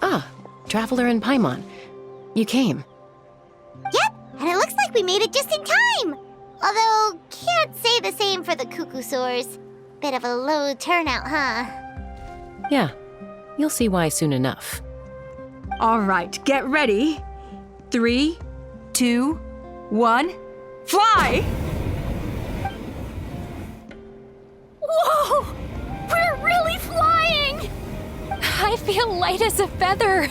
Ah, Traveler and Paimon. You came. Yep, and it looks like we made it just in time. Although, can't say the same for the Cuckoosaurs. Bit of a low turnout, huh? Yeah, you'll see why soon enough. All right, get ready. 3, 2, 1, fly! Whoa! We're really flying! I feel light as a feather.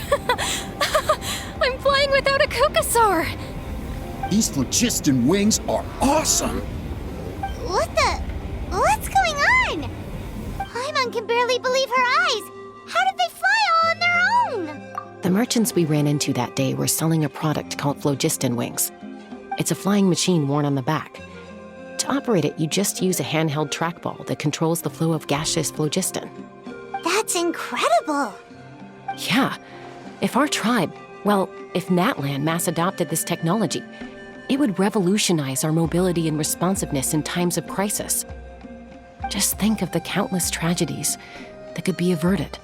I'm flying without a Cuckoosaur. These phlogiston wings are awesome! What's going on? Paimon can barely believe her eyes. How did they fly all on their own? The merchants we ran into that day were selling a product called phlogiston wings. It's a flying machine worn on the back. To operate it, you just use a handheld trackball that controls the flow of gaseous phlogiston. That's incredible. Yeah, if Natlan mass adopted this technology, it would revolutionize our mobility and responsiveness in times of crisis. Just think of the countless tragedies that could be averted.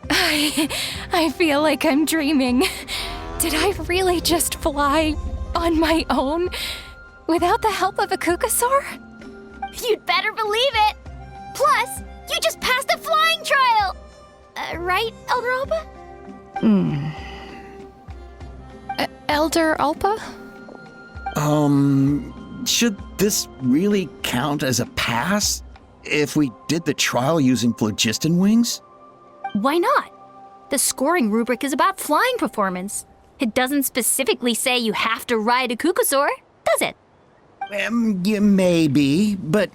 I feel like I'm dreaming. Did I really just fly on my own without the help of a Cuckoosaur? You'd better believe it. Plus, you just passed a flying trial. Right, Elder Alpa? Elder Alpa? Should this really count as a pass? If we did the trial using phlogiston wings? Why not? The scoring rubric is about flying performance. It doesn't specifically say you have to ride a Cuckoosaur, does it? Yeah, maybe, but...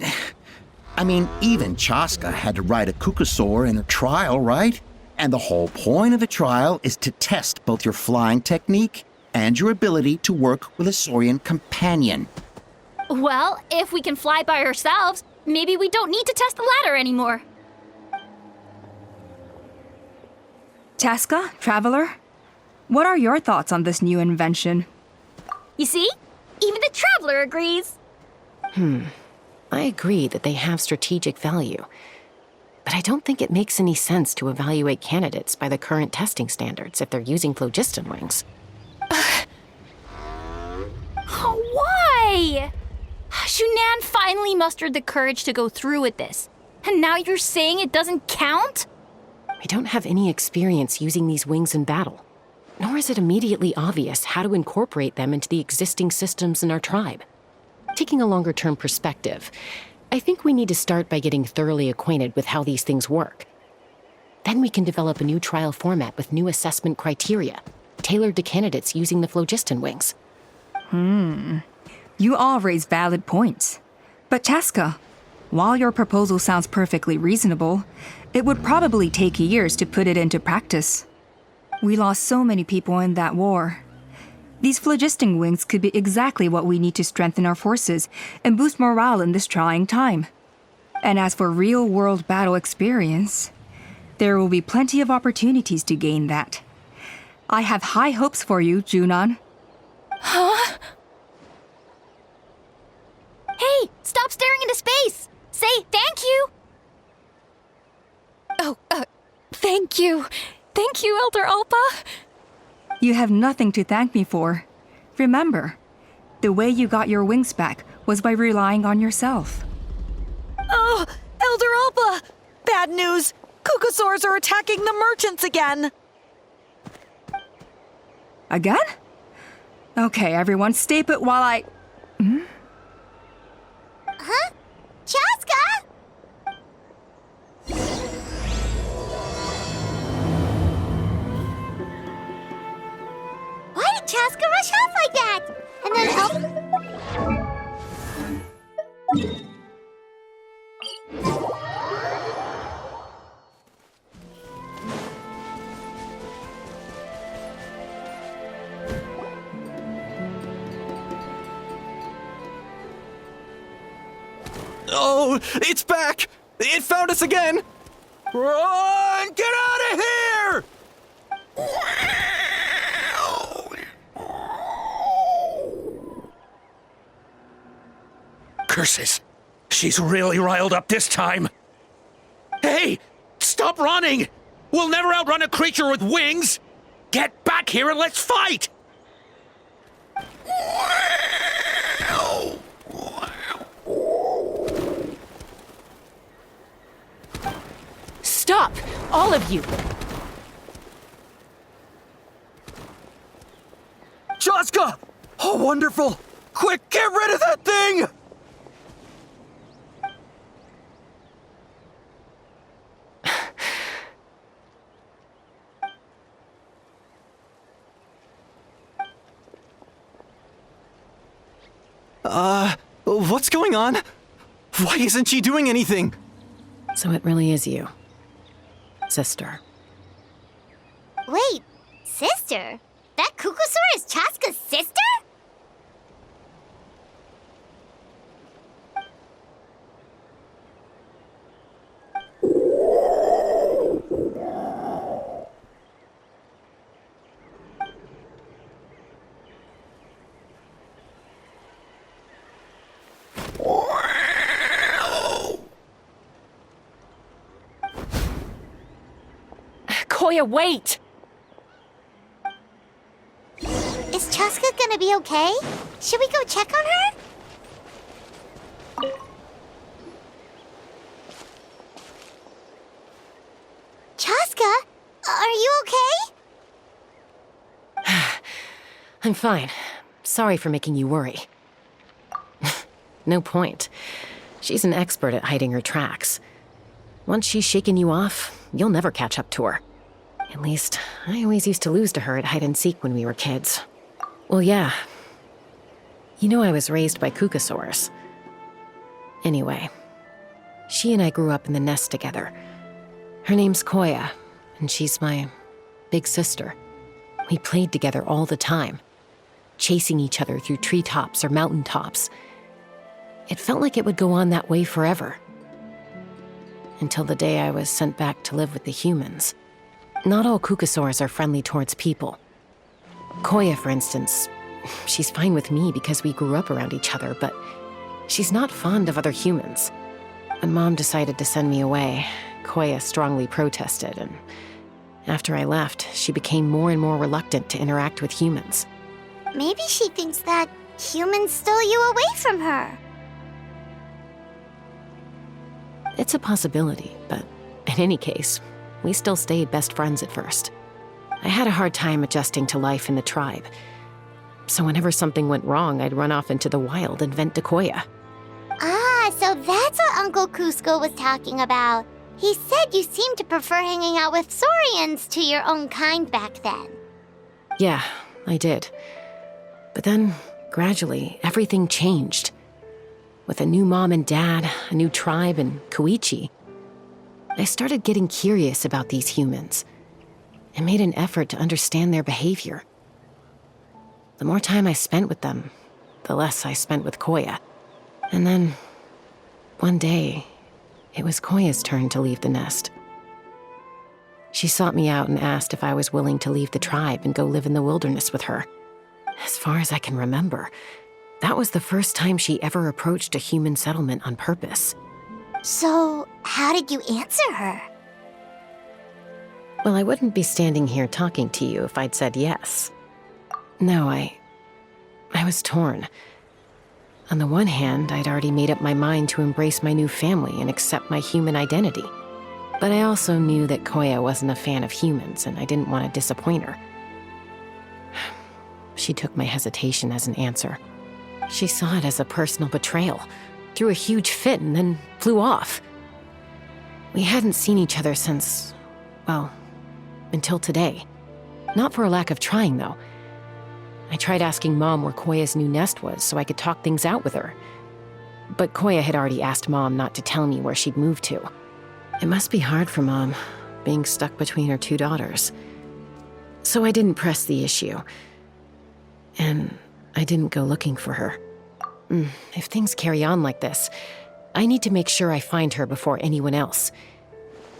I mean, even Chaska had to ride a Cuckoosaur in a trial, right? And the whole point of the trial is to test both your flying technique and your ability to work with a Saurian companion. Well, if we can fly by ourselves, maybe we don't need to test the ladder anymore. Chaska, Traveler, what are your thoughts on this new invention? You see? Even the Traveler agrees. I agree that they have strategic value, but I don't think it makes any sense to evaluate candidates by the current testing standards if they're using phlogiston wings. Why? Shunan finally mustered the courage to go through with this, and now you're saying it doesn't count? We don't have any experience using these wings in battle, nor is it immediately obvious how to incorporate them into the existing systems in our tribe. Taking a longer-term perspective, I think we need to start by getting thoroughly acquainted with how these things work. Then we can develop a new trial format with new assessment criteria, tailored to candidates using the phlogiston wings. You all raise valid points. But Chaska, while your proposal sounds perfectly reasonable, it would probably take years to put it into practice. We lost so many people in that war. These phlogiston wings could be exactly what we need to strengthen our forces and boost morale in this trying time. And as for real-world battle experience, there will be plenty of opportunities to gain that. I have high hopes for you, Junon. Huh? Hey, stop staring into space! Say thank you! Oh, thank you. Thank you, Elder Alpa. You have nothing to thank me for. Remember, the way you got your wings back was by relying on yourself. Oh, Elder Alpa! Bad news! Cuckoosaurs are attacking the merchants again! Again? Okay, everyone, stay put while I... Huh? Chaska? Why did Chaska rush off like that? And then Oh, it's back! It found us again! Run! Get out of here! Curses! She's really riled up this time! Hey! Stop running! We'll never outrun a creature with wings! Get back here and let's fight! Stop! All of you! Chaska! Oh, wonderful! Quick, get rid of that thing! What's going on? Why isn't she doing anything? So it really is you, sister. Wait, sister? That Kukusaur is Chaska's sister? Koya, wait! Is Chaska gonna be okay? Should we go check on her? Chaska, are you okay? I'm fine. Sorry for making you worry. No point. She's an expert at hiding her tracks. Once she's shaken you off, you'll never catch up to her. At least, I always used to lose to her at hide-and-seek when we were kids. Well, yeah. You know I was raised by Kukusaurs. Anyway, she and I grew up in the nest together. Her name's Koya, and she's my big sister. We played together all the time, chasing each other through treetops or mountaintops. It felt like it would go on that way forever. Until the day I was sent back to live with the humans. Not all Kukusaurs are friendly towards people. Koya, for instance, she's fine with me because we grew up around each other, but she's not fond of other humans. When Mom decided to send me away, Koya strongly protested, and after I left, she became more and more reluctant to interact with humans. Maybe she thinks that humans stole you away from her. It's a possibility, but in any case, we still stayed best friends at first. I had a hard time adjusting to life in the tribe. So whenever something went wrong, I'd run off into the wild and vent to Koya. Ah, so that's what Uncle Cusco was talking about. He said you seemed to prefer hanging out with Saurians to your own kind back then. Yeah, I did. But then, gradually, everything changed. With a new mom and dad, a new tribe, and Koichi, I started getting curious about these humans and made an effort to understand their behavior. The more time I spent with them, the less I spent with Koya. And then, one day, it was Koya's turn to leave the nest. She sought me out and asked if I was willing to leave the tribe and go live in the wilderness with her. As far as I can remember, that was the first time she ever approached a human settlement on purpose. So, how did you answer her? Well, I wouldn't be standing here talking to you if I'd said yes. No, I was torn. On the one hand, I'd already made up my mind to embrace my new family and accept my human identity. But I also knew that Koya wasn't a fan of humans, and I didn't want to disappoint her. She took my hesitation as an answer. She saw it as a personal betrayal, threw a huge fit, and then flew off. We hadn't seen each other since, well, until today. Not for a lack of trying, though. I tried asking Mom where Koya's new nest was so I could talk things out with her. But Koya had already asked Mom not to tell me where she'd moved to. It must be hard for Mom, being stuck between her two daughters. So I didn't press the issue. And I didn't go looking for her. If things carry on like this, I need to make sure I find her before anyone else,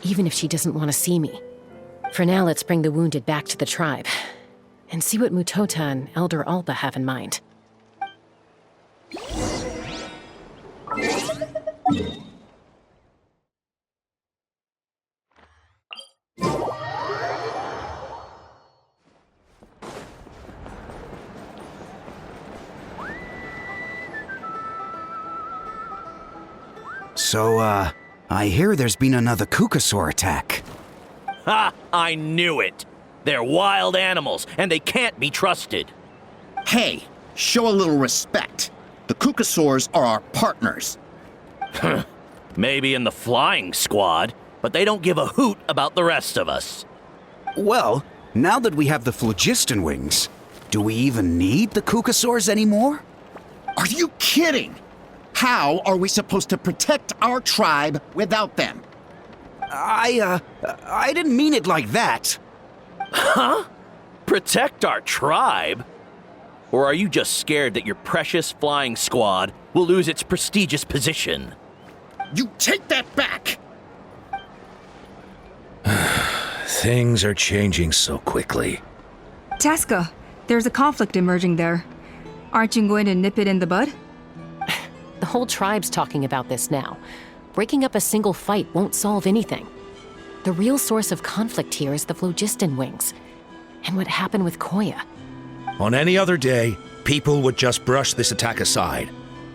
even if she doesn't want to see me. For now, let's bring the wounded back to the tribe and see what Mutota and Elder Alba have in mind. So, I hear there's been another Kukasaur attack. Ha! I knew it! They're wild animals, and they can't be trusted. Hey, show a little respect. The Kukasaurs are our partners. Maybe in the flying squad, but they don't give a hoot about the rest of us. Well, now that we have the phlogiston wings, do we even need the Kukasaurs anymore? Are you kidding? How are we supposed to protect our tribe without them? I didn't mean it like that. Huh? Protect our tribe? Or are you just scared that your precious flying squad will lose its prestigious position? You take that back! Things are changing so quickly. Chaska, there's a conflict emerging there. Aren't you going to nip it in the bud? The whole tribe's talking about this now. Breaking up a single fight won't solve anything. The real source of conflict here is the phlogiston wings. And what happened with Koya. On any other day, people would just brush this attack aside.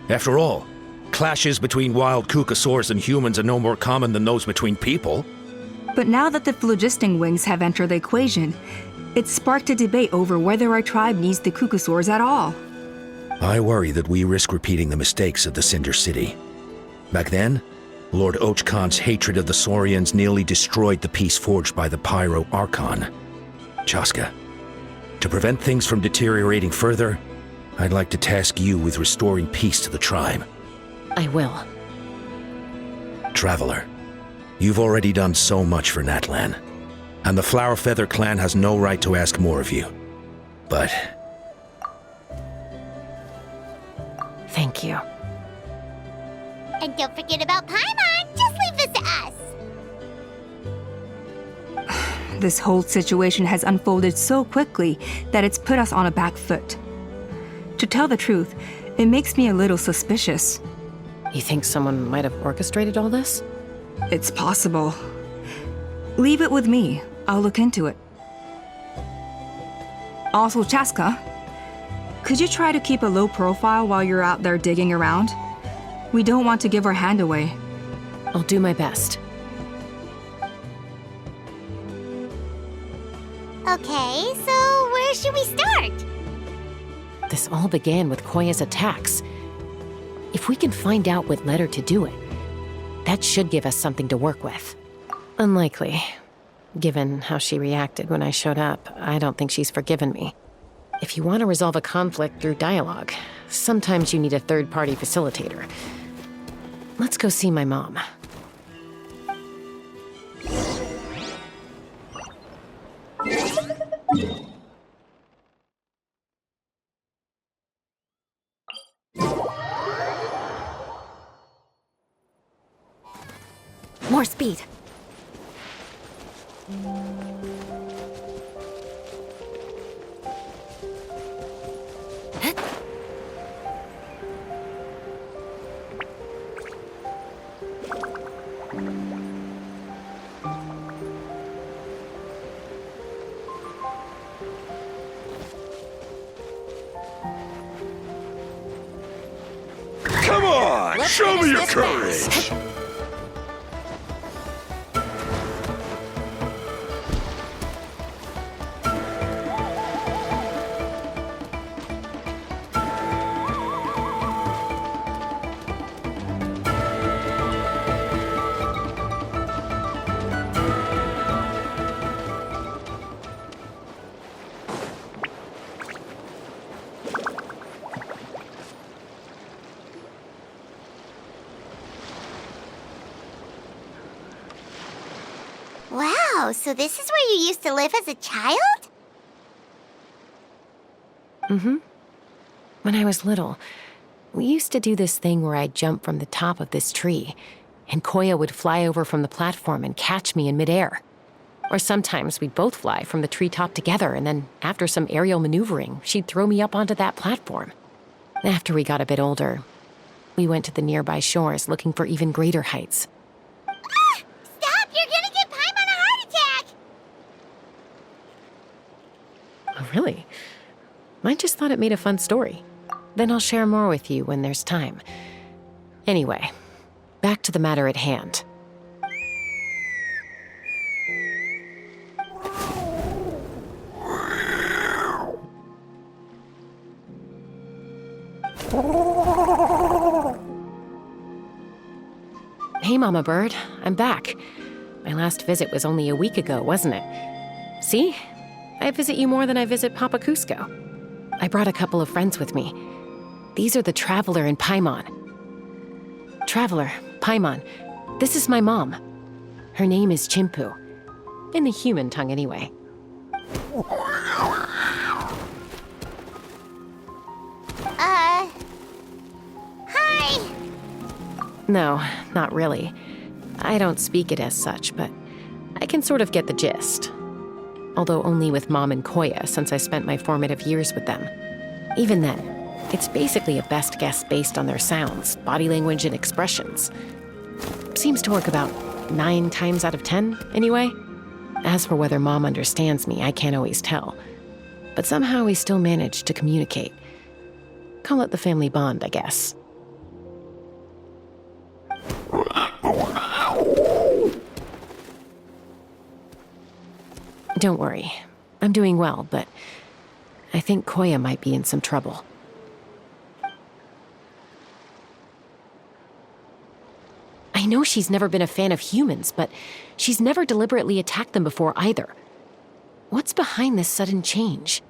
After all, clashes between wild Kukasaurs and humans are no more common than those between people. But now that the phlogiston wings have entered the equation, it's sparked a debate over whether our tribe needs the Kukasaurs at all. I worry that we risk repeating the mistakes of the Cinder City. Back then, Lord Ochkon's hatred of the Saurians nearly destroyed the peace forged by the Pyro Archon. Chaska, to prevent things from deteriorating further, I'd like to task you with restoring peace to the tribe. I will. Traveler, you've already done so much for Natlan, and the Flower Feather clan has no right to ask more of you. But thank you. And don't forget about Paimon. Just leave this to us. This whole situation has unfolded so quickly that it's put us on a back foot. To tell the truth, it makes me a little suspicious. You think someone might have orchestrated all this? It's possible. Leave it with me. I'll look into it. Also, Chaska, could you try to keep a low profile while you're out there digging around? We don't want to give our hand away. I'll do my best. Okay, so where should we start? This all began with Koya's attacks. If we can find out what led her to do it, that should give us something to work with. Unlikely. Given how she reacted when I showed up, I don't think she's forgiven me. If you want to resolve a conflict through dialogue, sometimes you need a third-party facilitator. Let's go see my mom. More speed. come on, show me your courage. Wow, so this is where you used to live as a child? Mm-hmm. When I was little, we used to do this thing where I'd jump from the top of this tree, and Koya would fly over from the platform and catch me in midair. Or sometimes we'd both fly from the treetop together, and then after some aerial maneuvering, she'd throw me up onto that platform. After we got a bit older, we went to the nearby shores looking for even greater heights. Stop! You're gonna give Paimon a heart attack! Oh, really? I just thought it made a fun story. Then I'll share more with you when there's time. Anyway, Back to the matter at hand. Hey, Mama Bird. I'm back. My last visit was only a week ago, wasn't it? See? I visit you more than I visit Papa Cusco. I brought a couple of friends with me. These are the Traveler and Paimon. Traveler, Paimon, this is my mom. Her name is Chimpu. In the human tongue, anyway. Hi! No, not really. I don't speak it as such, but I can sort of get the gist. Although only with Mom and Koya, since I spent my formative years with them. Even then, it's basically a best guess based on their sounds, body language, and expressions. Seems to work about 9 times out of 10, anyway. As for whether Mom understands me, I can't always tell. But somehow we still manage to communicate. Call it the family bond, I guess. Don't worry. I'm doing well, but I think Koya might be in some trouble. I know she's never been a fan of humans, but she's never deliberately attacked them before either. What's behind this sudden change?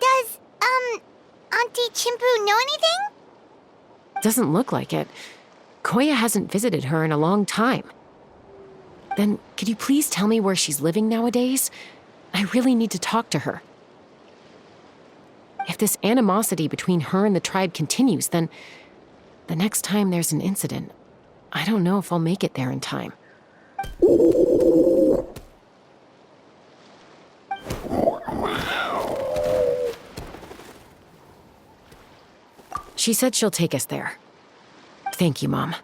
Does, Auntie Chimpu know anything? Doesn't look like it. Koya hasn't visited her in a long time. Then, could you please tell me where she's living nowadays? I really need to talk to her. If this animosity between her and the tribe continues, then the next time there's an incident, I don't know if I'll make it there in time. She said she'll take us there. Thank you, Mom.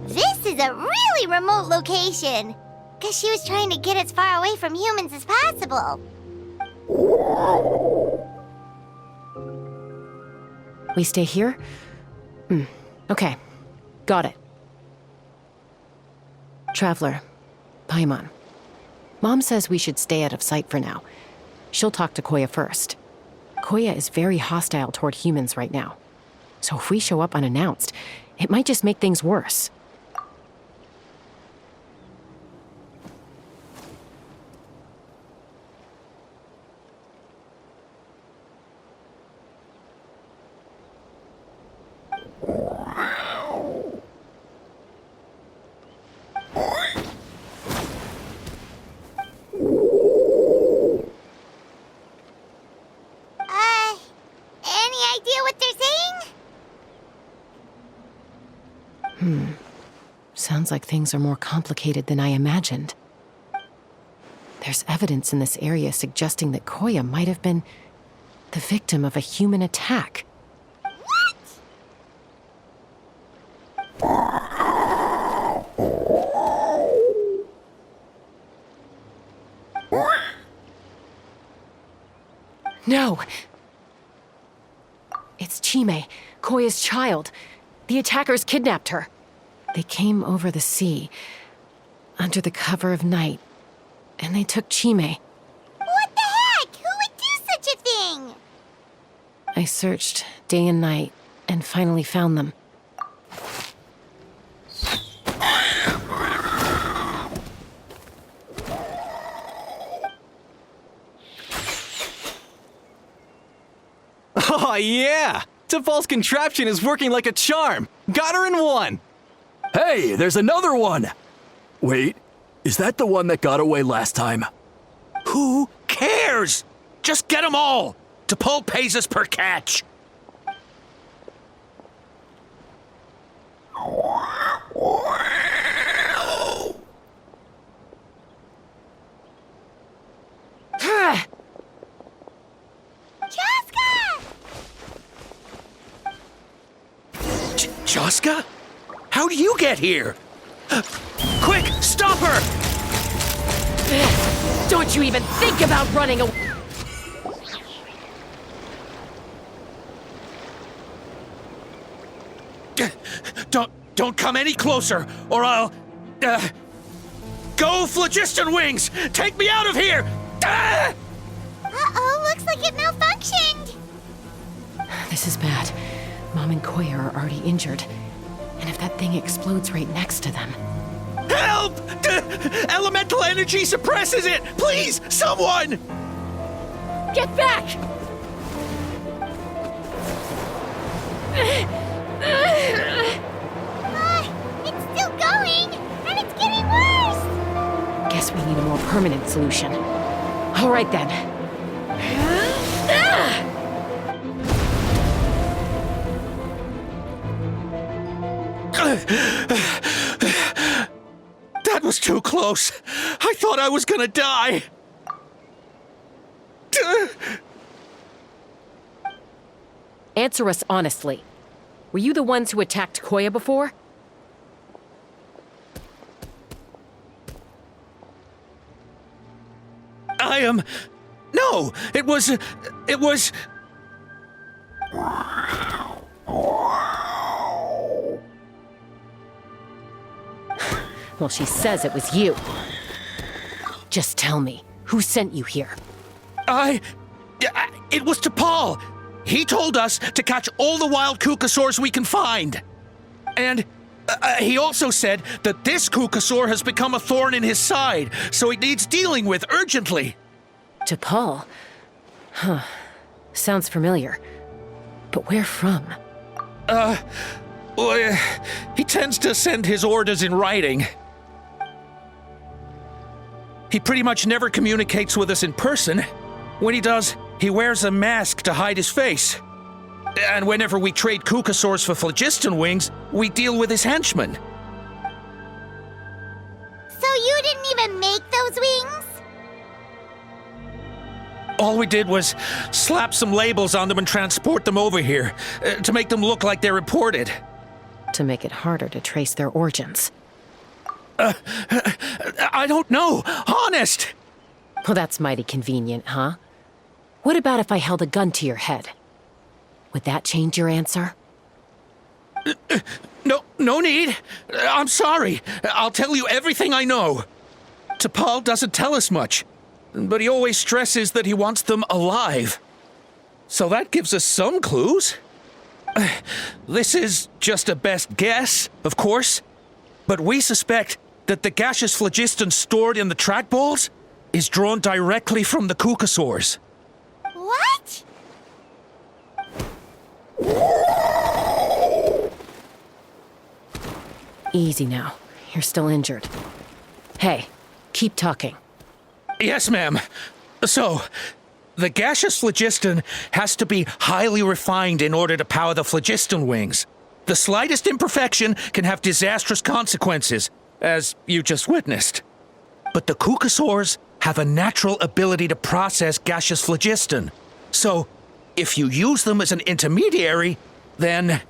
This is a really remote location. Guess she was trying to get as far away from humans as possible. We stay here? Okay. Got it. Traveler, Paimon. Mom says we should stay out of sight for now. She'll talk to Koya first. Koya is very hostile toward humans right now. So if we show up unannounced, it might just make things worse. Sounds like things are more complicated than I imagined. There's evidence in this area suggesting that Koya might have been the victim of a human attack. No! It's Chime, Koya's child. The attackers kidnapped her. They came over the sea, under the cover of night, and they took Chime. What the heck? Who would do such a thing? I searched day and night, and finally found them. Oh, yeah! T'Pol's contraption is working like a charm! Got her in one! Hey, there's another one! Wait, is that the one that got away last time? Who cares? Just get them all! T'Pol pays us per catch! Chaska? How do you get here? Quick, stop her! Don't you even think about running away! Don't come any closer, or I'll... Go, Phlogiston Wings! Take me out of here! Uh-oh, looks like it malfunctioned. This is bad. Mom and Koya are already injured. And if that thing explodes right next to them... Help! Elemental energy suppresses it! Please, someone! Get back! It's still going, and it's getting worse. Guess we need a more permanent solution. All right then. That was too close. I thought I was gonna die. Answer us honestly. Were you the ones who attacked Koya before? I am... No, it was... Well, she says it was you. Just tell me, who sent you here? It was T'Pol. He told us to catch all the wild Kukasaurs we can find. And he also said that this Kukasaur has become a thorn in his side, so it needs dealing with urgently. T'Pol? Huh. Sounds familiar. But where from? Well, he tends to send his orders in writing. He pretty much never communicates with us in person. When he does, he wears a mask to hide his face. And whenever we trade Kukasaurs for Phlogiston Wings, we deal with his henchmen. So you didn't even make those wings? All we did was slap some labels on them and transport them over here, to make them look like they're imported. To make it harder to trace their origins. I don't know, honest! Well, that's mighty convenient, huh? What about if I held a gun to your head? Would that change your answer? No need. I'm sorry. I'll tell you everything I know. T'Pol doesn't tell us much, but he always stresses that he wants them alive. So that gives us some clues. This is just a best guess, of course, but we suspect that the gaseous phlogiston stored in the trackballs is drawn directly from the Kukasaurs. What? Easy now. You're still injured. Hey, keep talking. Yes, ma'am. So, the gaseous phlogiston has to be highly refined in order to power the phlogiston wings. The slightest imperfection can have disastrous consequences, as you just witnessed. But the Kukasaurs have a natural ability to process gaseous phlogiston. So, if you use them as an intermediary, then...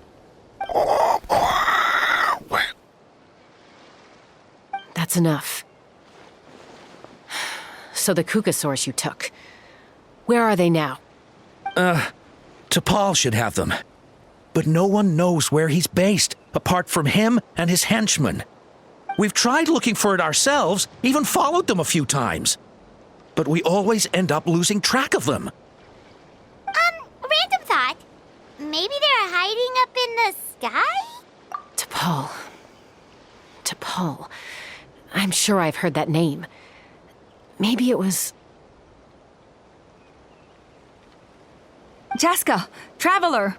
That's enough. So the Kukasaurs you took, where are they now? T'Pol should have them. But no one knows where he's based, apart from him and his henchmen. We've tried looking for it ourselves, even followed them a few times. But we always end up losing track of them. Random thought. Maybe they're hiding up in the sky? T'Pol. T'Pol. I'm sure I've heard that name. Maybe it was... Chaska! Traveler!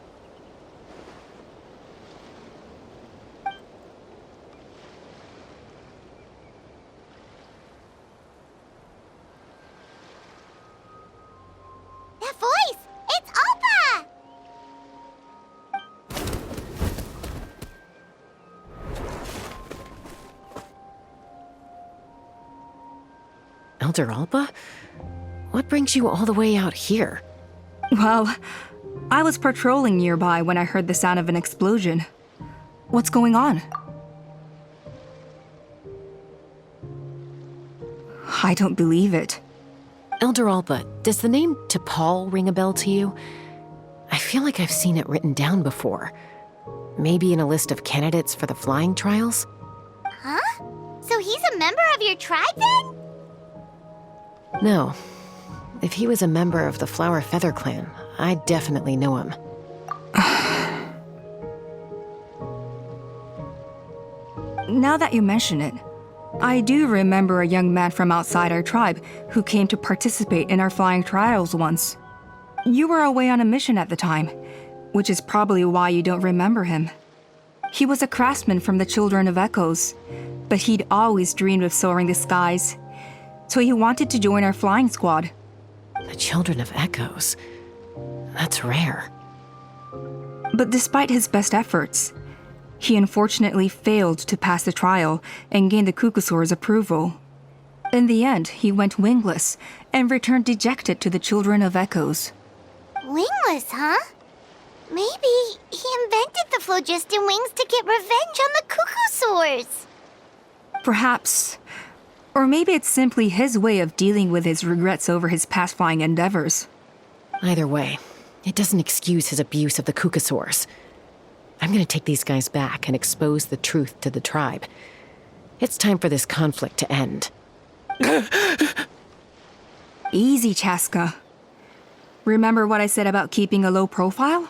That voice! It's Alpa! Elder Alba? What brings you all the way out here? Well, I was patrolling nearby when I heard the sound of an explosion. What's going on? I don't believe it. Elder Alba, does the name T'Pol ring a bell to you? I feel like I've seen it written down before. Maybe in a list of candidates for the flying trials? Huh? So he's a member of your tribe then? No. If he was a member of the Flower Feather clan, I'd definitely know him. Now that you mention it, I do remember a young man from outside our tribe who came to participate in our flying trials once. You were away on a mission at the time, which is probably why you don't remember him. He was a craftsman from the Children of Echoes, but he'd always dreamed of soaring the skies, so he wanted to join our flying squad. The Children of Echoes. That's rare. But despite his best efforts, he unfortunately failed to pass the trial and gain the Kukasaur's approval. In the end, he went wingless and returned dejected to the Children of Echoes. Wingless, huh? Maybe he invented the phlogiston wings to get revenge on the Kukusaurs. Perhaps. Or maybe it's simply his way of dealing with his regrets over his past flying endeavors. Either way, it doesn't excuse his abuse of the Kukasaurs. I'm gonna take these guys back and expose the truth to the tribe. It's time for this conflict to end. Easy, Chaska. Remember what I said about keeping a low profile?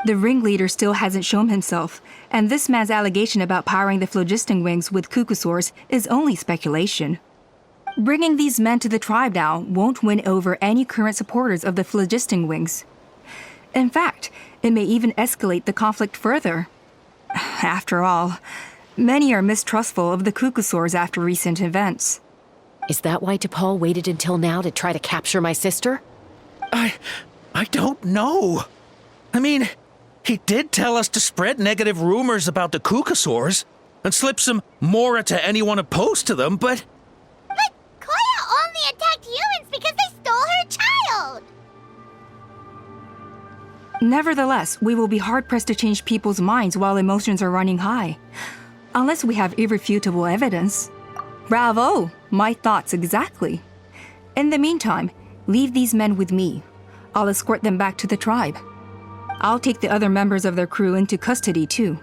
The ringleader still hasn't shown himself, and this man's allegation about powering the phlogiston wings with Kukusaurs is only speculation. Bringing these men to the tribe now won't win over any current supporters of the phlogiston wings. In fact, it may even escalate the conflict further. After all, many are mistrustful of the Kukusaurs after recent events. Is that why T'Pol waited until now to try to capture my sister? I don't know. I mean, he did tell us to spread negative rumors about the Kukasaurs and slip some Mora to anyone opposed to them, but... But Koya only attacked humans because they stole her child! Nevertheless, we will be hard-pressed to change people's minds while emotions are running high. Unless we have irrefutable evidence. Bravo! My thoughts exactly. In the meantime, leave these men with me. I'll escort them back to the tribe. I'll take the other members of their crew into custody, too.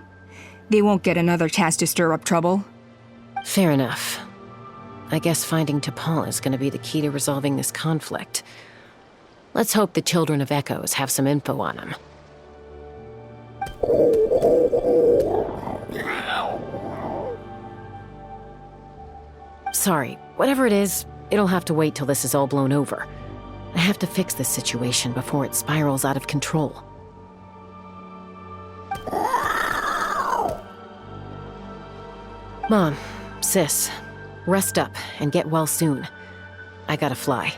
They won't get another chance to stir up trouble. Fair enough. I guess finding T'Pol is gonna be the key to resolving this conflict. Let's hope the Children of Echoes have some info on him. Sorry, whatever it is, it'll have to wait till this is all blown over. I have to fix this situation before it spirals out of control. Mom, sis, rest up and get well soon. I gotta fly.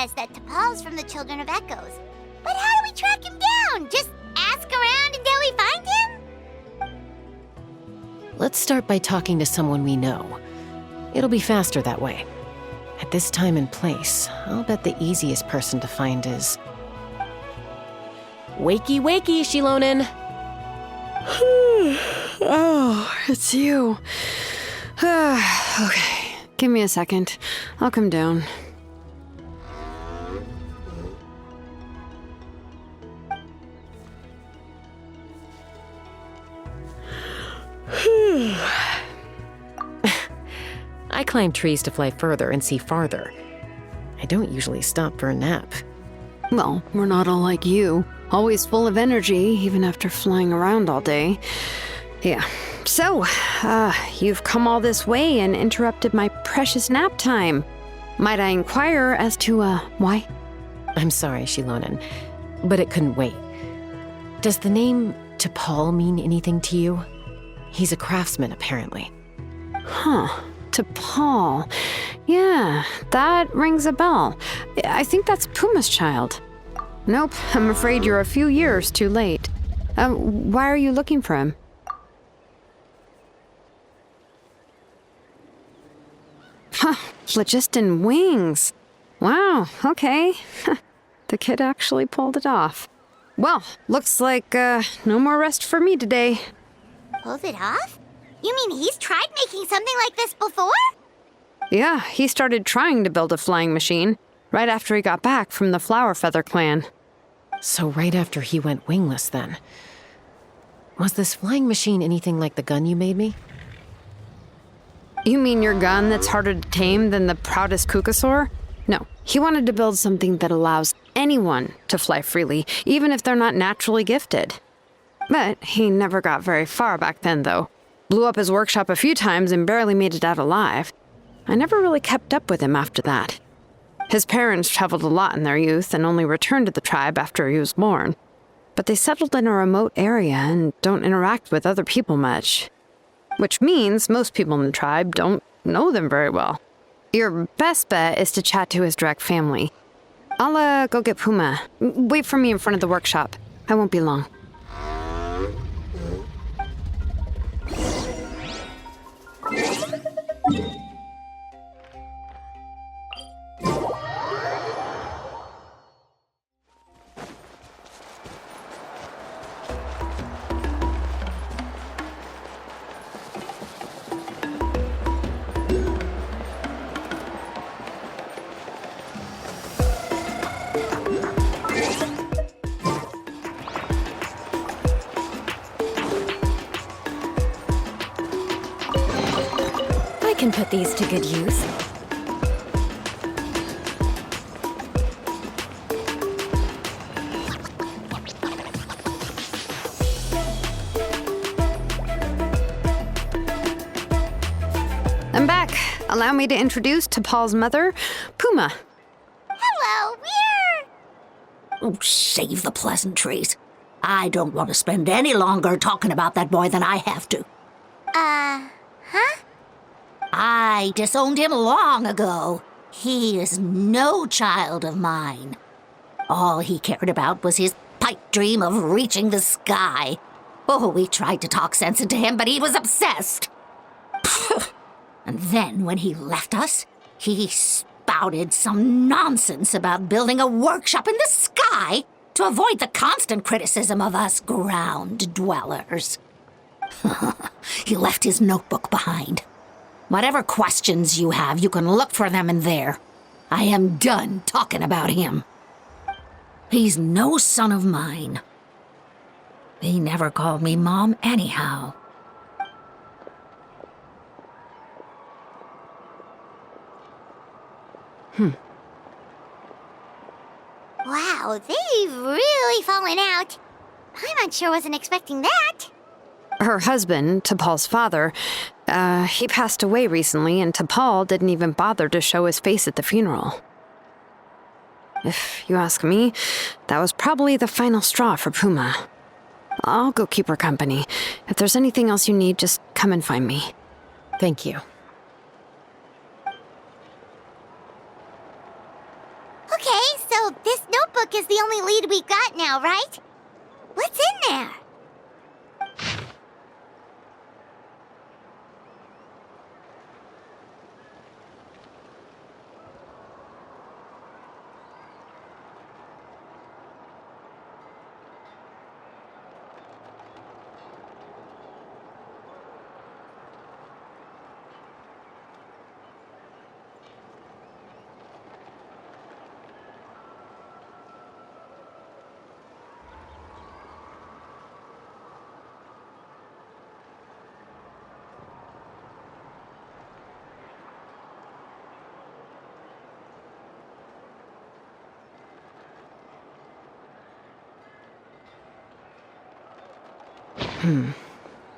says that T'Pol's from the Children of Echoes. But how do we track him down? Just ask around until we find him? Let's start by talking to someone we know. It'll be faster that way. At this time and place, I'll bet the easiest person to find is... Wakey, wakey, Shilonen! Oh, it's you. Okay, give me a second. I'll come down. I climb trees to fly further and see farther. I don't usually stop for a nap. Well, we're not all like you. Always full of energy, even after flying around all day. Yeah. So, you've come all this way and interrupted my precious nap time. Might I inquire as to, why? I'm sorry, Shilonen, but it couldn't wait. Does the name T'Pol mean anything to you? He's a craftsman, apparently. Huh. T'Pol. Yeah, that rings a bell. I think that's Puma's child. Nope, I'm afraid you're a few years too late. Why are you looking for him? Huh, phlogiston wings. Wow, okay. The kid actually pulled it off. Well, looks like, no more rest for me today. Pulled it off? You mean he's tried making something like this before? Yeah, he started trying to build a flying machine right after he got back from the Flower Feather clan. So right after he went wingless, then. Was this flying machine anything like the gun you made me? You mean your gun that's harder to tame than the proudest Kukasaur? No, he wanted to build something that allows anyone to fly freely, even if they're not naturally gifted. But he never got very far back then, though. Blew up his workshop a few times and barely made it out alive. I never really kept up with him after that. His parents traveled a lot in their youth and only returned to the tribe after he was born. But they settled in a remote area and don't interact with other people much. Which means most people in the tribe don't know them very well. Your best bet is to chat to his direct family. I'll, go get Puma. Wait for me in front of the workshop. I won't be long. I can put these to good use. I'm back. Allow me to introduce T'Pol's mother, Puma. Hello, we're... Oh, save the pleasantries. I don't want to spend any longer talking about that boy than I have to. Huh? I disowned him long ago. He is no child of mine. All he cared about was his pipe dream of reaching the sky. Oh, we tried to talk sense into him, but he was obsessed. And then when he left us, he spouted some nonsense about building a workshop in the sky to avoid the constant criticism of us ground dwellers. He left his notebook behind. Whatever questions you have, you can look for them in there. I am done talking about him. He's no son of mine. He never called me Mom anyhow. Wow, they've really fallen out. Paimon sure wasn't expecting that. Her husband, T'Pol's father, he passed away recently, and T'Pol didn't even bother to show his face at the funeral. If you ask me, that was probably the final straw for Puma. I'll go keep her company. If there's anything else you need, just come and find me. Thank you. Okay, So this notebook is the only lead we've got now, right? What's in there?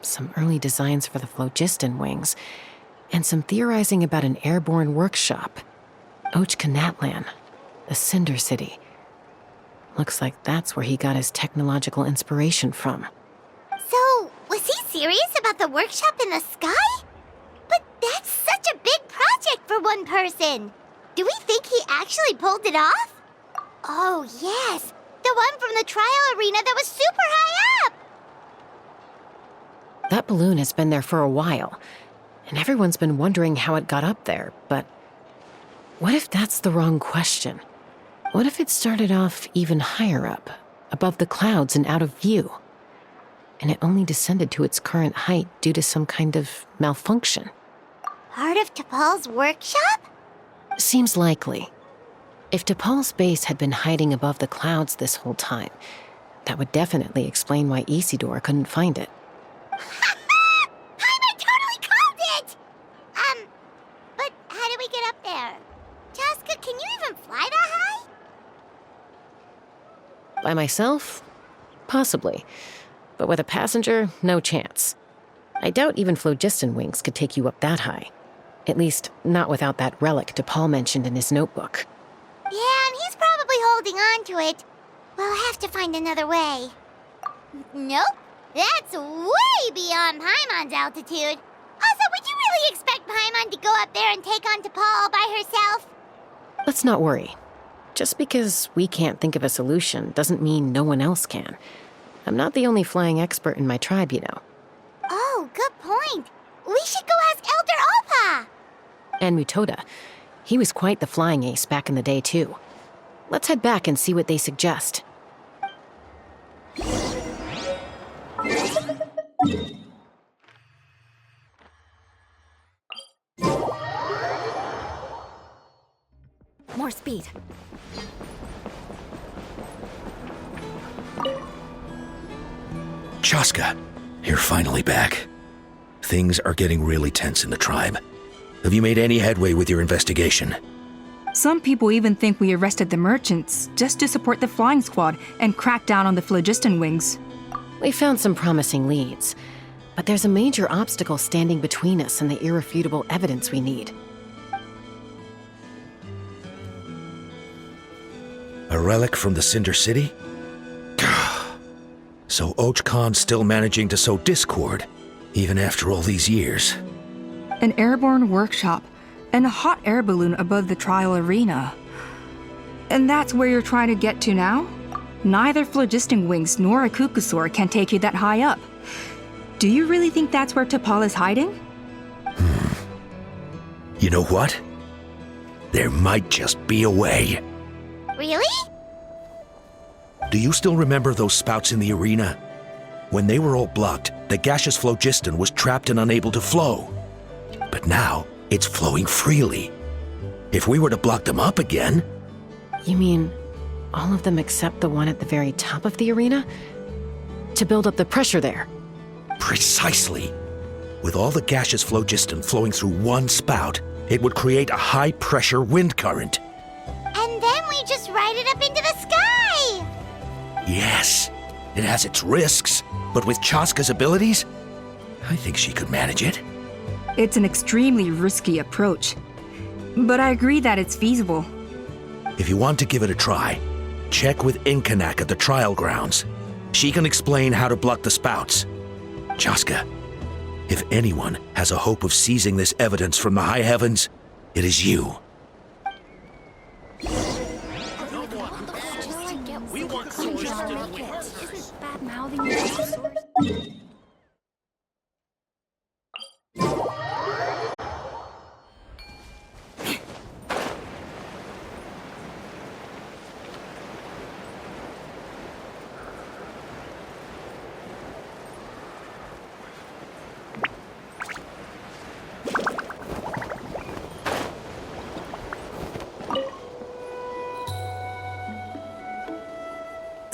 Some early designs for the phlogiston wings, and some theorizing about an airborne workshop. Ochkanatlan, the Cinder City. Looks like that's where he got his technological inspiration from. So, was he serious about the workshop in the sky? But that's such a big project for one person. Do we think he actually pulled it off? Oh, yes. The one from the trial arena that was super high up. That balloon has been there for a while, and everyone's been wondering how it got up there, but what if that's the wrong question? What if it started off even higher up, above the clouds and out of view, and it only descended to its current height due to some kind of malfunction? Part of T'Pol's workshop? Seems likely. If T'Pol's base had been hiding above the clouds this whole time, that would definitely explain why Isidore couldn't find it. I totally called it! But how do we get up there? Chaska, can you even fly that high? By myself? Possibly. But with a passenger, no chance. I doubt even phlogiston wings could take you up that high. At least, not without that relic T'Pol mentioned in his notebook. Yeah, and he's probably holding on to it. We'll have to find another way. Nope. That's way beyond Paimon's altitude. Also, would you really expect Paimon to go up there and take on T'Pol all by herself? Let's not worry. Just because we can't think of a solution doesn't mean no one else can. I'm not the only flying expert in my tribe, you know. Oh, good point. We should go ask Elder Alpa. And Mutoda. He was quite the flying ace back in the day, too. Let's head back and see what they suggest. More speed. Chaska, you're finally back. Things are getting really tense in the tribe. Have you made any headway with your investigation? Some people even think we arrested the merchants just to support the flying squad and crack down on the phlogiston wings. We found some promising leads, but there's a major obstacle standing between us and the irrefutable evidence we need. A relic from the Cinder City? So Ochkan's still managing to sow discord, even after all these years. An airborne workshop and a hot air balloon above the trial arena. And that's where you're trying to get to now? Neither phlogiston wings nor a Kukusaur can take you that high up. Do you really think that's where T'Pol is hiding? You know what? There might just be a way. Really? Do you still remember those spouts in the arena? When they were all blocked, the gaseous phlogiston was trapped and unable to flow. But now, it's flowing freely. If we were to block them up again... You mean all of them except the one at the very top of the arena? To build up the pressure there? Precisely. With all the gaseous phlogiston flowing through one spout, it would create a high-pressure wind current. And then we just ride it up into the sky! Yes, it has its risks, but with Chaska's abilities, I think she could manage it. It's an extremely risky approach, but I agree that it's feasible. If you want to give it a try, check with Inkanak at the trial grounds. She can explain how to block the spouts. Chaska, if anyone has a hope of seizing this evidence from the high heavens, it is you.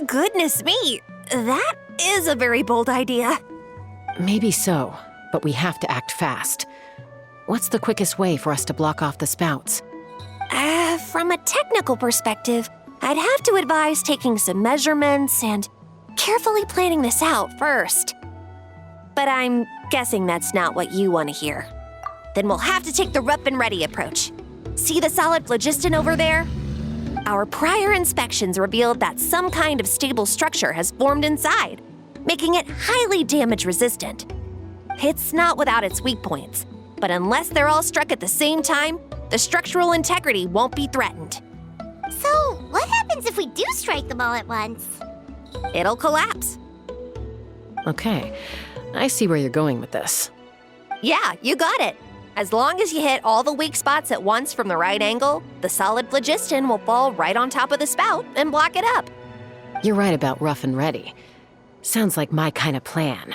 Goodness me, that is a very bold idea. Maybe so, but we have to act fast. What's the quickest way for us to block off the spouts? From a technical perspective, I'd have to advise taking some measurements and carefully planning this out first. But I'm guessing that's not what you want to hear. Then we'll have to take the rough and ready approach. See the solid phlogiston over there? Our prior inspections revealed that some kind of stable structure has formed inside, making it highly damage resistant. It's not without its weak points, but unless they're all struck at the same time, the structural integrity won't be threatened. So, what happens if we do strike them all at once? It'll collapse. Okay, I see where you're going with this. Yeah, you got it. As long as you hit all the weak spots at once from the right angle, the solid phlogiston will fall right on top of the spout and block it up. You're right about rough and ready. Sounds like my kind of plan.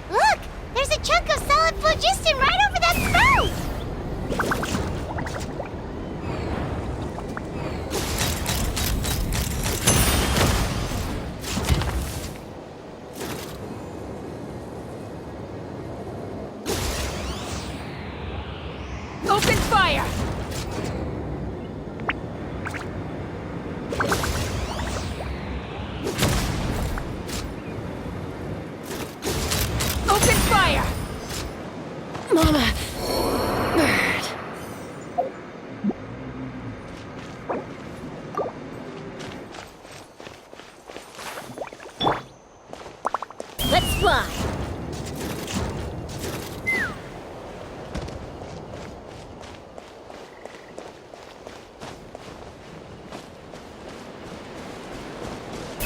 Look! There's a chunk of solid phlogiston right over that spout! Open fire! Open fire! Mama! Bird. Let's fly!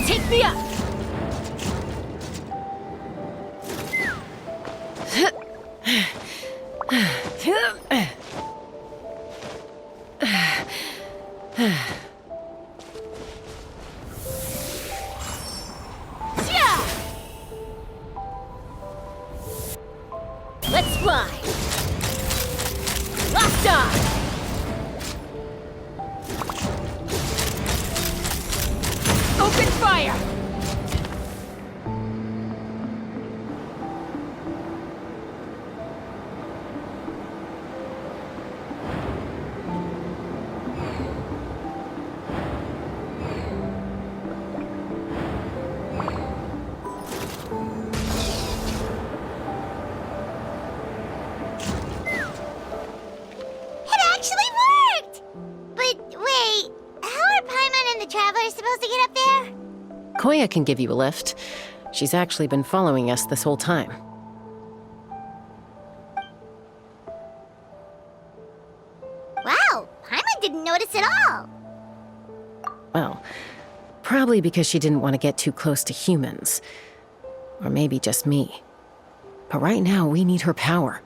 Take me up! Let's fly! Locked on! Open fire! It actually worked! But wait, how are Paimon and the Traveler supposed to get up there? Koya can give you a lift. She's actually been following us this whole time. Wow, Paimon didn't notice at all! Well, probably because she didn't want to get too close to humans. Or maybe just me. But right now, we need her power.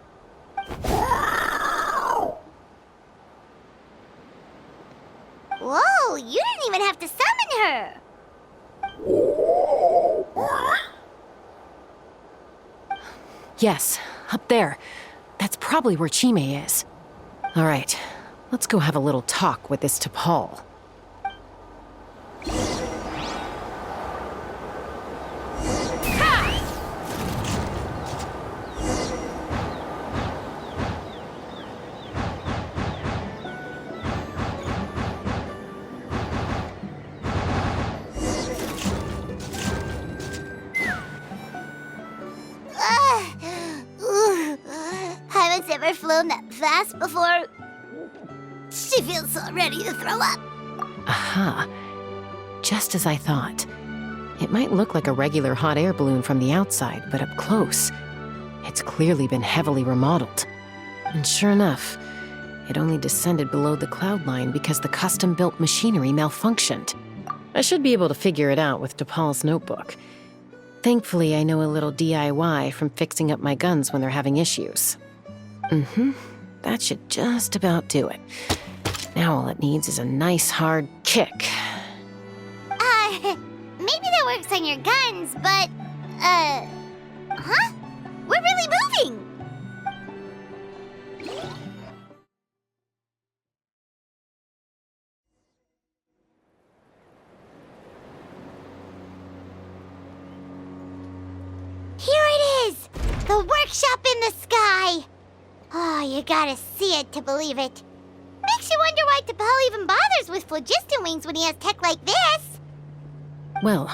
Whoa, you didn't even have to summon her! Yes, up there. That's probably where Chime is. All right, let's go have a little talk with this T'Pol. Paimon's never flown that fast before. She feels so ready to throw up. Aha. just as I thought. It might look like a regular hot air balloon from the outside, but up close, it's clearly been heavily remodeled. And sure enough, it only descended below the cloud line because the custom-built machinery malfunctioned. I should be able to figure it out with DePaul's notebook. Thankfully, I know a little DIY from fixing up my guns when they're having issues. That should just about do it. Now all it needs is a nice hard kick. Maybe that works on your guns, but, huh? We're really moving! Here it is! The workshop in the sky! Oh, you gotta see it to believe it. Makes you wonder why DePaul even bothers with phlogiston wings when he has tech like this. Well,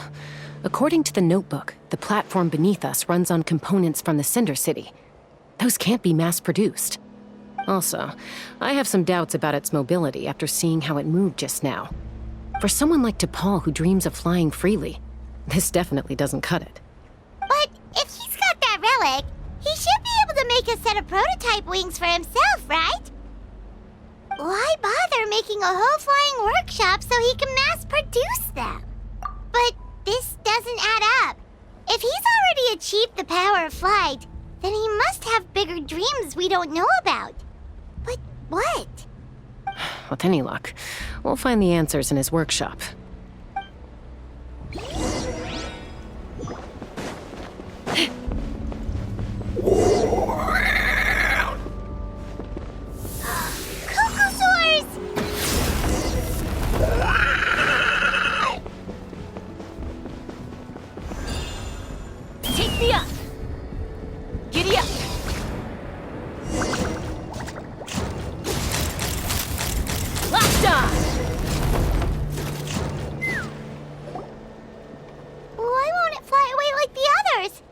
according to the notebook, the platform beneath us runs on components from the Cinder City. Those can't be mass-produced. Also, I have some doubts about its mobility after seeing how it moved just now. For someone like DePaul who dreams of flying freely, this definitely doesn't cut it. But if he's got that relic, he should be able to make a set of prototype wings for himself, right? Why bother making a whole flying workshop so he can mass-produce them? But this doesn't add up. If he's already achieved the power of flight, then he must have bigger dreams we don't know about. But what? With any luck, we'll find the answers in his workshop. Take me up! Giddy up! Locked on! Why won't it fly away like the others?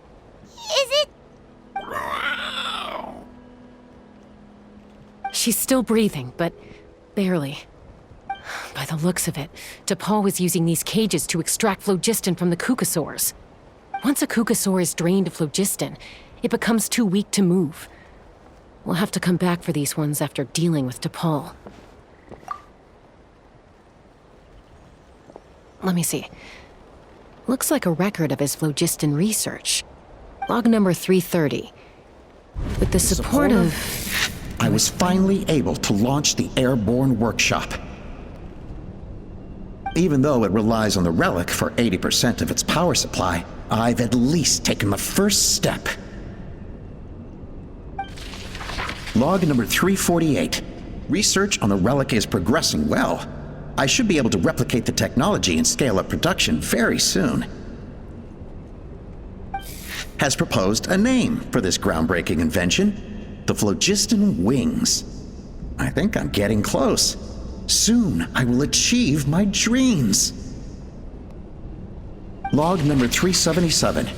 Is it... She's still breathing, but barely. By the looks of it, DePaul was using these cages to extract phlogiston from the Kukasaurs. Once a Kukasaur is drained of phlogiston, it becomes too weak to move. We'll have to come back for these ones after dealing with DePaul. Let me see. Looks like a record of his phlogiston research. Log number 330. With the support of... I was finally able to launch the airborne workshop. Even though it relies on the relic for 80% of its power supply, I've at least taken the first step. Log number 348. Research on the relic is progressing well. I should be able to replicate the technology and scale up production very soon. Has proposed a name for this groundbreaking invention: the phlogiston wings. I think I'm getting close. Soon I will achieve my dreams. Log number 377.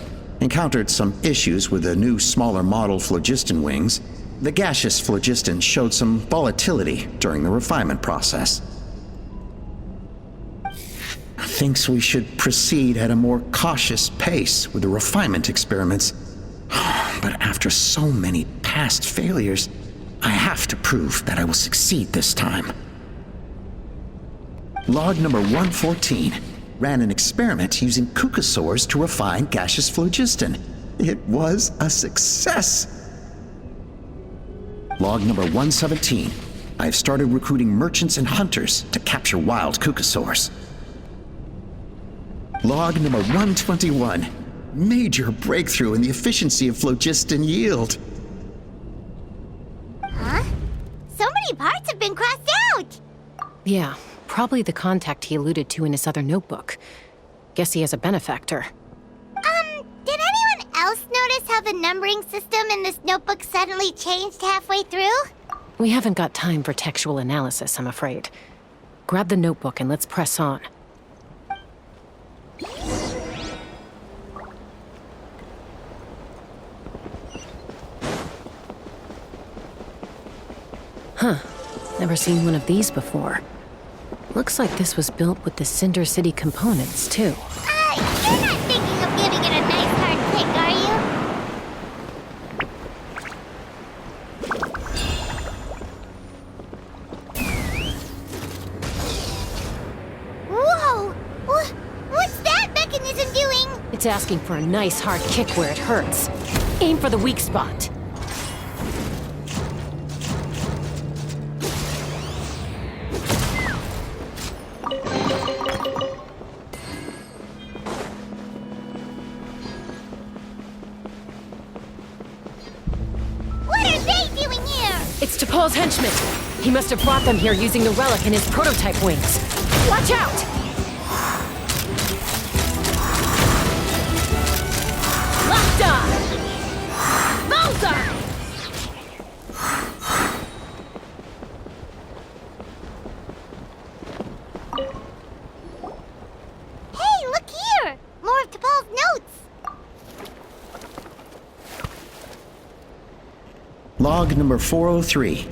Encountered some issues with the new smaller model phlogiston wings. The gaseous phlogiston showed some volatility during the refinement process. Thinks we should proceed at a more cautious pace with the refinement experiments. But after so many past failures, I have to prove that I will succeed this time. Log number 114. Ran an experiment using Kukasaurs to refine gaseous phlogiston. It was a success. Log number 117. I've started recruiting merchants and hunters to capture wild Kukasaurs. Log number 121. Major breakthrough in the efficiency of phlogiston yield. Huh? So many parts have been crossed out! Yeah, probably the contact he alluded to in his other notebook. Guess he has a benefactor. Did anyone else notice how the numbering system in this notebook suddenly changed halfway through? We haven't got time for textual analysis, I'm afraid. Grab the notebook and let's press on. Huh. Never seen one of these before. Looks like this was built with the Cinder City components, too. You're not thinking of giving it a nice hard kick, are you? Whoa! What's that mechanism doing? It's asking for a nice hard kick where it hurts. Aim for the weak spot. What are they doing here? It's T'Pol's henchmen. He must have brought them here using the relic in his prototype wings. Watch out! Locked on! Bullseye! Hey, look here! More of T'Pol's notes! Log number 403.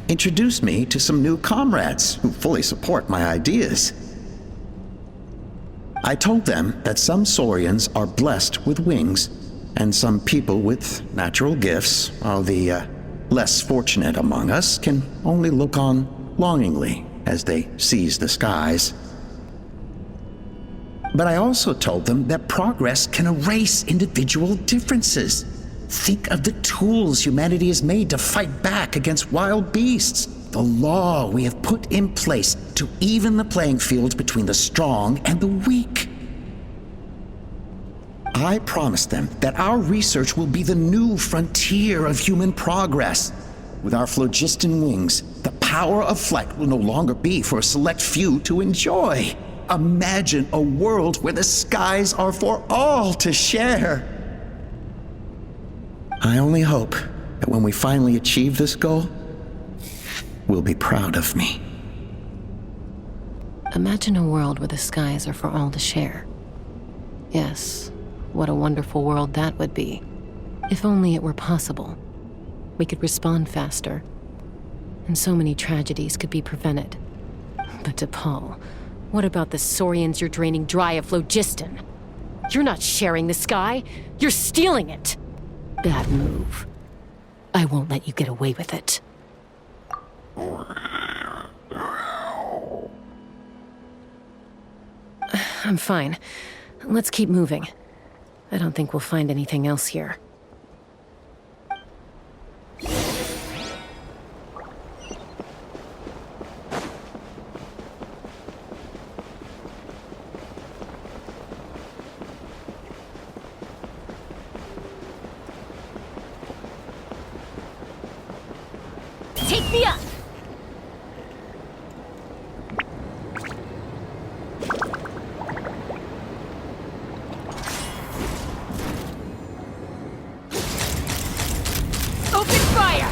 Introduce me to some new comrades who fully support my ideas. I told them that some Saurians are blessed with wings, and some people with natural gifts, while the less fortunate among us can only look on longingly as they seize the skies. But I also told them that progress can erase individual differences. Think of the tools humanity has made to fight back against wild beasts. The law we have put in place to even the playing field between the strong and the weak. I promised them that our research will be the new frontier of human progress. With our phlogiston wings, the power of flight will no longer be for a select few to enjoy. Imagine a world where the skies are for all to share. I only hope that when we finally achieve this goal, we'll be proud of me. Imagine a world where the skies are for all to share. Yes, what a wonderful world that would be. If only it were possible. We could respond faster, and so many tragedies could be prevented. But T'Pol, what about the Saurians you're draining dry of phlogiston? You're not sharing the sky, you're stealing it! Bad move. I won't let you get away with it. I'm fine. Let's keep moving. I don't think we'll find anything else here. Take me up! Open fire!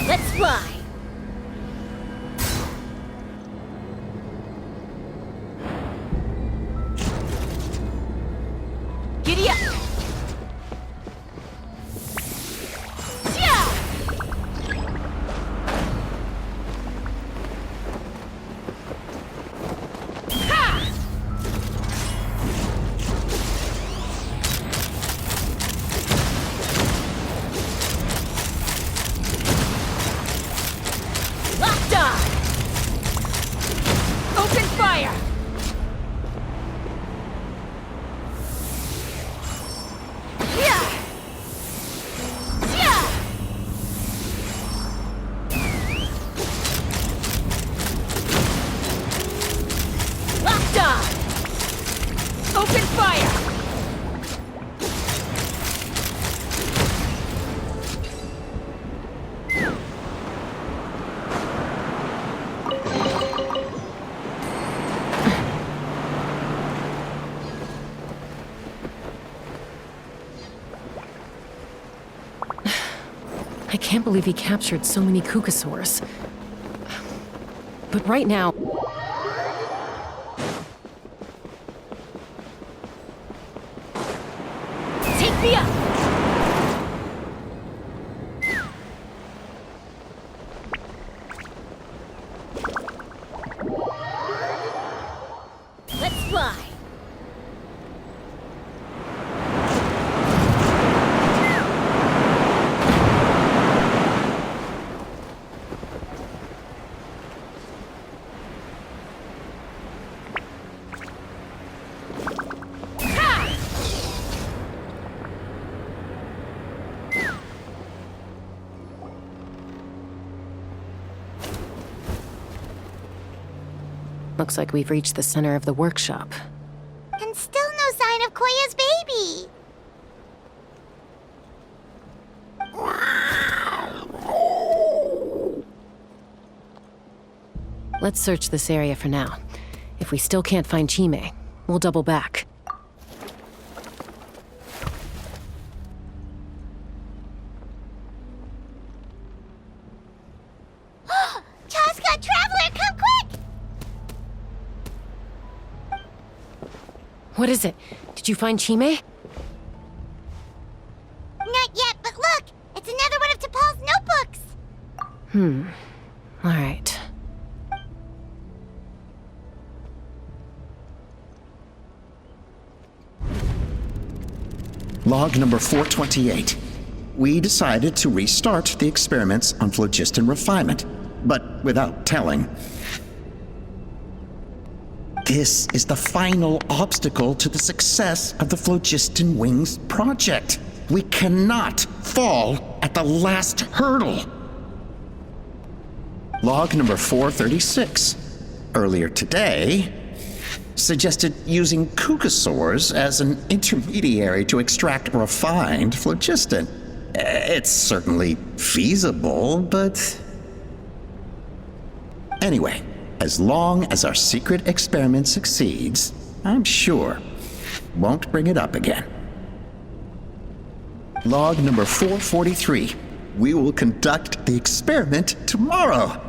Let's fly! Giddy up! Open fire! Locked on! Open fire! I can't believe he captured so many Kukasaurs. But right now... Take me up! Let's fly! Looks like we've reached the center of the workshop. And still no sign of Koya's baby. Let's search this area for now. If we still can't find Chime, we'll double back. Chaska, Traveler, come quick! What is it? Did you find Chime? Not yet, but look! It's another one of T'Pol's notebooks! Alright. Log number 428. We decided to restart the experiments on phlogiston refinement, but without telling. This is the final obstacle to the success of the Phlogiston Wings project. We cannot fall at the last hurdle. Log number 436. Earlier today, suggested using cucosaurs as an intermediary to extract refined phlogiston. It's certainly feasible, but... Anyway, as long as our secret experiment succeeds, I'm sure won't bring it up again. Log number 443. We will conduct the experiment tomorrow.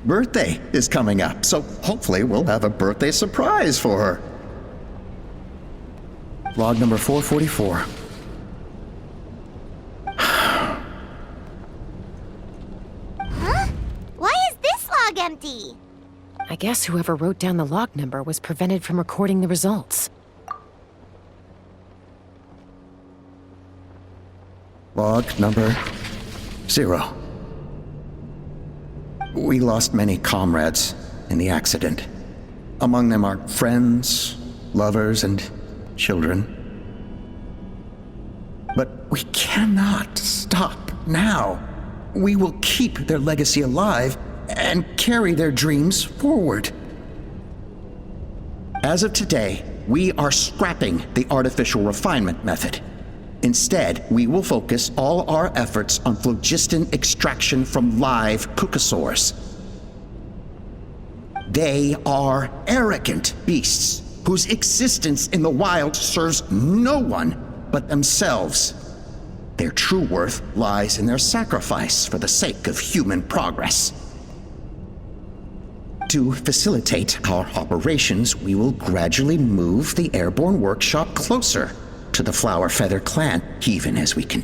Birthday is coming up, so hopefully we'll have a birthday surprise for her. Log number 444. Why is this log empty? I guess whoever wrote down the log number was prevented from recording the results. Log number 0. We lost many comrades in the accident. Among them are friends, lovers, and children. But we cannot stop now. We will keep their legacy alive and carry their dreams forward. As of today, we are scrapping the artificial refinement method. Instead, we will focus all our efforts on phlogiston extraction from live cucosaurs. They are arrogant beasts whose existence in the wild serves no one but themselves. Their true worth lies in their sacrifice for the sake of human progress. To facilitate our operations, we will gradually move the airborne workshop closer to the Flower Feather clan, even as we continue